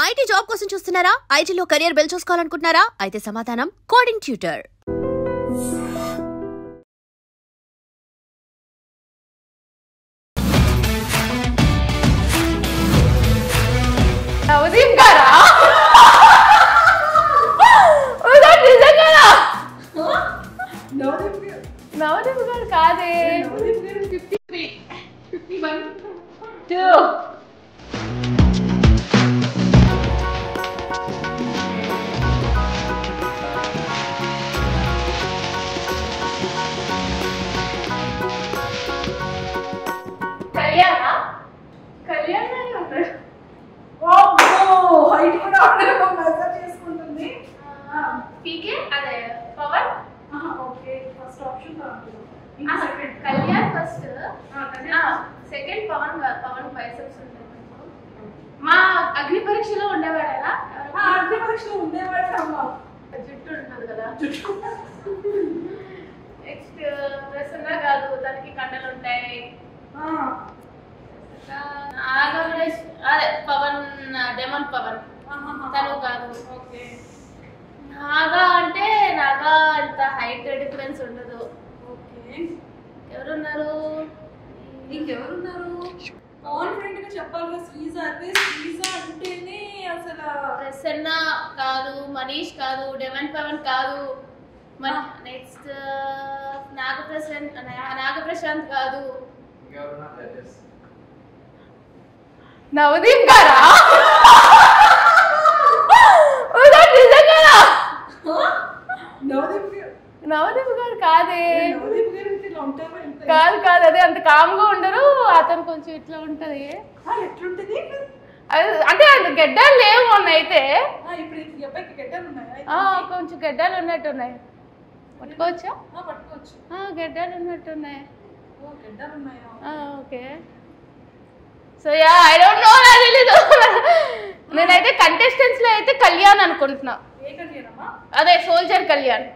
IT job కోసం చూస్తున్నారా? ఐటీలో కెరియర్ బిల్డ్ చేసుకోవాలనుకుంటున్నారా? అయితే సమాధానం కోడింగ్ ట్యూటర్. నవదీప్ గారా? నవదీప్ గారు కాదే. 53, 51, 2. పీకే అదే Pawan. Okay, first option Kalyan first, second Pawan. Pawan biceps ఉంటాయి. మా అగ్ని పరీక్షలో ఉండేవాడా? అగ్ని పరీక్షలో ఉండేవాడు. జుట్టు ఉంటుంది కదా. నెక్స్ట్ ప్రసన్న కాదు, దానికి కండలు ఉంటాయి. అదే పవన్, డెమన్ పవన్, తను కాదు. ఓకే, నాగా అంటే నాగా ఇంత హైట్ డిఫరెన్స్ ఉండదు. ఓకే, ఎవరున్నారు? ఇంకెవరున్నారు? కాన్ఫిడెంట్ గా చెప్పాలి. శ్రీజ అంటేనే అసలు. ప్రసన్న కాదు, మనీష్ కాదు, డెమన్ పవన్ కాదు. నెక్స్ట్ నాగప్రశాంత్ కాదు. నవదీప్ గారా? నవదీప్ గారు కాదే. కాదు కాదు, అదే అంత కామ్గా ఉండరు. అతను కొంచెం ఇట్లా ఉంటది. ఎట్లుంటది అంటే అంత గెడ్డాలు లేవు మొన్న అయితే. కొంచెం గెడ్డాలు ఉన్నట్టున్నాయి. పట్టుకోవచ్చా? పట్టుకోవచ్చు. గెడ్డాలు ఉన్నట్టున్నాయి. Okay, so I don't know. నాకు తెలీదు. నేనైతే కంటెస్టెంట్స్ లో అయితే కళ్యాణ్ అనుకుంటున్నా. అదే సోల్జర్ కళ్యాణ్.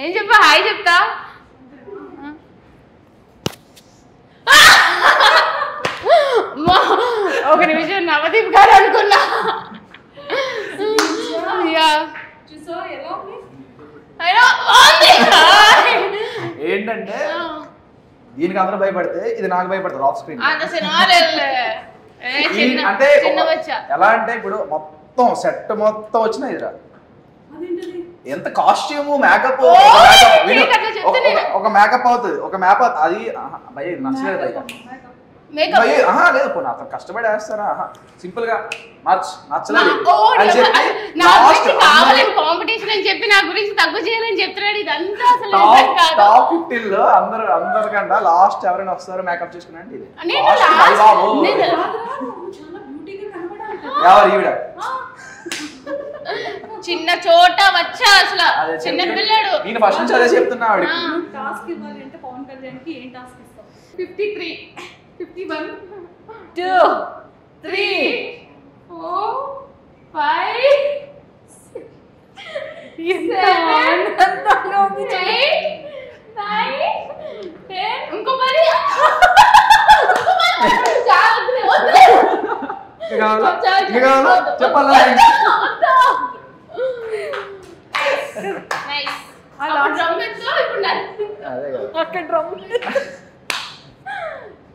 ఏం చెప్పా? హాయ్ చెప్తా. ఒక నిమిషం, నవదీప్ గారు అనుకున్నా. ఏంటంటే దీనికి అందరూ భయపడితే ఇది నాకు భయపడతారు ఆఫ్ స్క్రీన్. అంటే ఎలా అంటే ఇప్పుడు మొత్తం సెట్ మొత్తం వచ్చిన ఇదిరా, ఎంత కాస్ట్యూమ్ మేకప్, ఒక మేకప్ అవుతుంది, ఒక మేకప్ అది భయ నచ్చలేదు. లేదు పోనీ అతను కష్టపడి వేస్తారా, సింపుల్ గా నచ్చలేదు అని చెప్పి కాంపిటీషన్ అని చెప్పి నా గురించి తగ్గు చేయాలని చెప్తున్నాడు. ఇదంతా టాప్ 15 లో అందరికంటే లాస్ట్ ఎవరైనా వస్తారో మేకప్ చేసుకున్నా అంటే ఇది ఎవరు ఈవిడ చిన్న చోట వచ్చా అసలు చిన్న పిల్లడు. నేను ఫస్ట్ నుంచి అదే చెప్తున్నా. టాస్క్ ఇవ్వాలి అంటే పవన్ కళ్యాణ్ కి ఏం టాస్క్ ఇస్తాం? 53, 51, 2, 3, 4, 5, 6, 7, 8, 9, 10. ఇంకో 10. చెప్పాలా?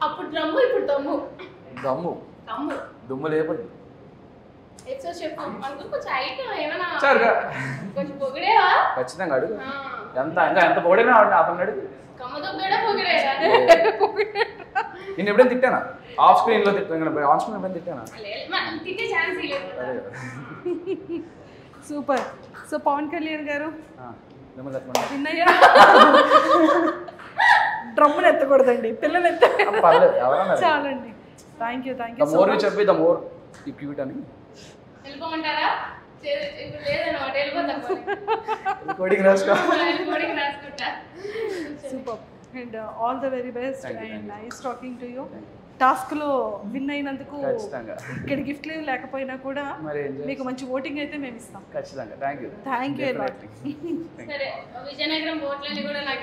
అప్పుడు డ్రమ్ము, ఇప్పుడు దమ్ము. దుమ్ము లేపండి. చెప్పు కొంచెం ఐటమ్ ఏమైనా కొంచెం పొగిడేవా? ఖచ్చితంగా అడుగు. ఎంత పొగిడేనా అతను అడుగు. నేను ఎప్పుడైనా తిట్టానా? ఆఫ్ స్క్రీన్ లో తిట్టాను, ఆన్ స్క్రీన్ ఎప్పుడైనా తిట్టానా? సూపర్. సో పవన్ కళ్యాణ్ గారు డ్రమ్మును ఎత్తకూడదండి, పిల్లలు చాలండి. Thank you. మోర్ చెప్పి ద మోర్ క్యూట్ అని వెళ్ళిపోమంటారా? Super. And all the very best. And nice talking to you. Task లో విన్ అయినందుకు ఖచ్చితంగా ఇక్కడ గిఫ్ట్లు లేకపోయినా కూడా మీకు మంచి ఓటింగ్ అయితే మేము ఇస్తాం. ఖచ్చితంగా థ్యాంక్ యూ సరే విజయనగరం ఓట్లని కూడా నాకు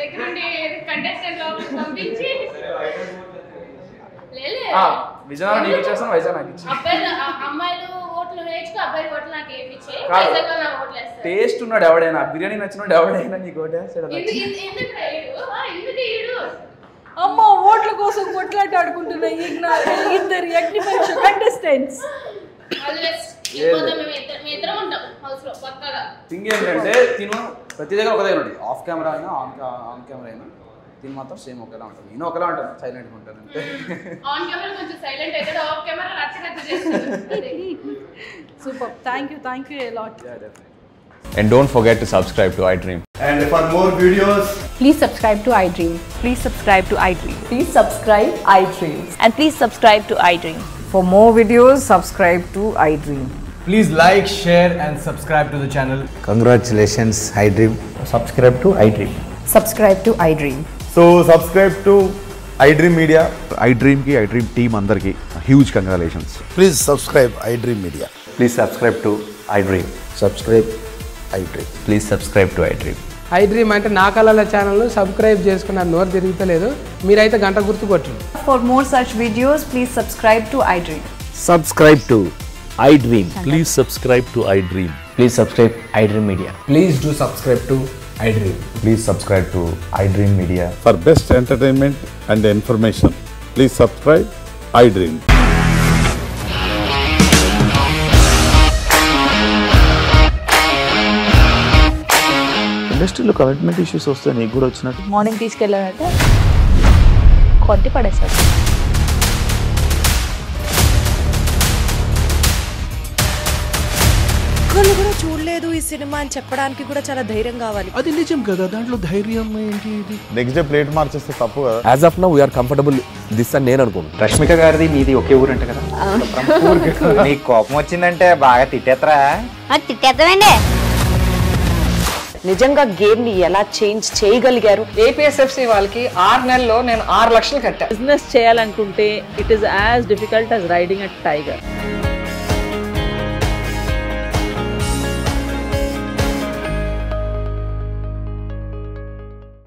దగ్గరుండి కంటెస్టెంట్ లోపలికి పంపించి విజయనగరం నీకు ఇచ్చేస్తాను, వైజాగ్ నాకు ఇచ్చి. అబ్బాయిలు అమ్మాయిలు ఓట్లు వేయించుకో, అబ్బాయి ఓట్లు నాకు వేయించే, వైజాగ్ లో నాకు ఓట్లు వేస్తారు. టేస్ట్ ఉన్నాడు ఎవడైనా, బిర్యానీ నచ్చినోడు ఎవడైనా నీకు ఓటు వేస్తాడు. అమ్మ ఓట్ల కోసం కొట్లాట ఆడుకుంటున్నాయి ఇద్దరు అగ్నిపరీక్ష కంటెస్టెంట్స్. థింగ్ ఏంటంటే తిను ప్రతి దగ్గర ఒక దగ్గర ఉంటుంది, ఆఫ్ కెమెరా అయినా ఆన్ కెమెరా అయినా తిని మాత్రం సేమ్ ఒకేలా ఉంటుంది. నేను ఒకేలా ఉంటాను, సైలెంట్గా ఉంటాను అంతే. Super, thank you a lot. And don't forget to subscribe to iDream. And for more videos, please subscribe to iDream. Please subscribe to iDream. Please subscribe iDream. And please subscribe to iDream. For more videos, subscribe to iDream. please like, share and subscribe to the channel. Congratulations, iDream. Subscribe to iDream. Subscribe to iDream. So subscribe to iDream Media. iDream ki iDream team andarki huge congratulations. Please subscribe iDream Media. Please subscribe to iDream. Subscribe iDream. Please subscribe to iDream. iDream అంటే నా కళల channel subscribe చేసుకున్న నోరు తిరుగుతలేదు, మీరైతే గంట గుర్తు కొట్టండి. For more such videos, please subscribe to iDream. Subscribe to iDream. Please subscribe to iDream. Please subscribe iDream Media. Please do subscribe to iDream. Please subscribe to iDream Media. For best entertainment and information, please subscribe iDream. ఇండస్ట్రీలో commitment issues వస్తే నీకు కూడా వచ్చినట్టు morning తీసుకెళ్ళాలంటే కొట్టి పడేసాడు. ఒక్కళ్ళు కూడా చూడలేదు ఈ సినిమా అని చెప్పడానికి కూడా చాలా ధైర్యం కావాలి. అది నిజం కదా, దాంట్లో ధైర్యం ఏంటి? ఇది నెక్స్ట్ డే ప్లేట్ మార్చేస్తే తప్పు కదా. As of now, we are comfortable this అని నేను అనుకుంటున్నాను. రష్మిక గారిది మీది ఒకే ఊరు అంట కదా? నీకు కోపం వచ్చిందంటే బాగా తిట్టేత్తరా? తిట్టేద్దామండి. నిజంగా గేమ్ ని ఎలా చేంజ్ చేయగలిగారు? ఏపీఎస్ఎఫ్సి వాళ్ళకి 6 నెలల్లో నేను 6 లక్షలు కట్టా. బిజినెస్ చేయాలనుకుంటే it is as difficult as riding a tiger.